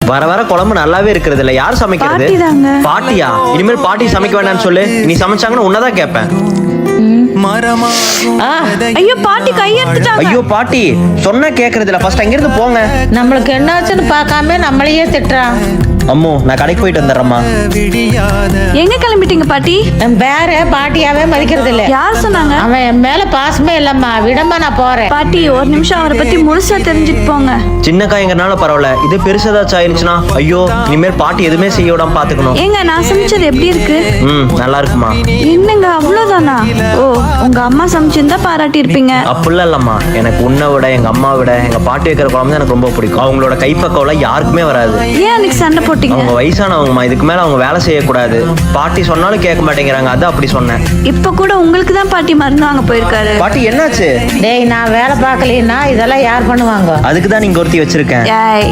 வர வர குழம்பு நல்லாவே இருக்கிறது இல்ல. யார் சமைக்கிறது? பாட்டியா? இனிமேல் பாட்டி சமைக்க வேண்டாம்னு சொல்லு. நீ சமைச்சாங்கன்னு உன்னதான் கேட்பேன். ஐயோ பாட்டி கையெடுத்துட்டாங்க. ஐயோ பாட்டி சொன்னா கேக்குறது இல்ல. ஃபர்ஸ்ட் அங்கிருந்து போங்க. நம்மளுக்கு என்னாச்சுன்னு பார்க்காம நம்மளையே திட்டுறான். அம்மோ நான் கடைக்கு போயிட்டு வந்துடுறேம்மா. எங்க கிளம்பிட்டீங்க பாட்டி? வேற பாட்டியாவே மதிக்கிறது இல்ல. யார் சொன்னாங்க? அவன் என் மேல பாசமே இல்லம்மா. விடமா நான் போறேன். பாட்டி ஒரு நிமிஷம் அவரை பத்தி முழுசா தெரிஞ்சுட்டு போங்க. சின்ன காயங்கறனால பரவாயில்ல, இது பெருசதாச்சும் ஆயிருச்சுன்னா ஐயோ இனிமேல் பாட்டி எதுவுமே செய்ய விடாம பாத்துக்கணும். ஏங்க நான் சமைச்சது எப்படி இருக்கு? நல்லா இருக்குமா. என்னங்க அவ்வளவுதானா? ஓ உங்க அம்மா சமைச்சிருந்தா பாராட்டி இருப்பீங்க. அப்படிலாம் இல்லம்மா, எனக்கு உன்னை விட எங்க அம்மா விட எங்க பாட்டி வைக்கிற குழம்பு தான் எனக்கு ரொம்ப பிடிக்கும். அவங்களோட கைப்பக்கம் யாருக்குமே வராது. ஏன் அன்னைக்கு சண்டை போட்டீங்க? அவங்க வயசானவங்கம்மா, இதுக்கு மேல அவங்க வேலை செய்யக்கூடாது. பாட்டி சொன்னாலும் கேட்க மாட்டேங்கிறாங்க, அது அப்படி சொன்னேன். இப்ப கூட உங்களுக்கு தான் பாட்டி மருந்து வாங்க போயிருக்காரு. பாட்டி என்னாச்சு? டேய் நான் வேலை பார்க்கலன்னா இதெல்லாம் யார் பண்ணுவாங்க? அதுக்கு தான் நீங்க ஒருத்தி வச்சிருக்கேன். ஏய்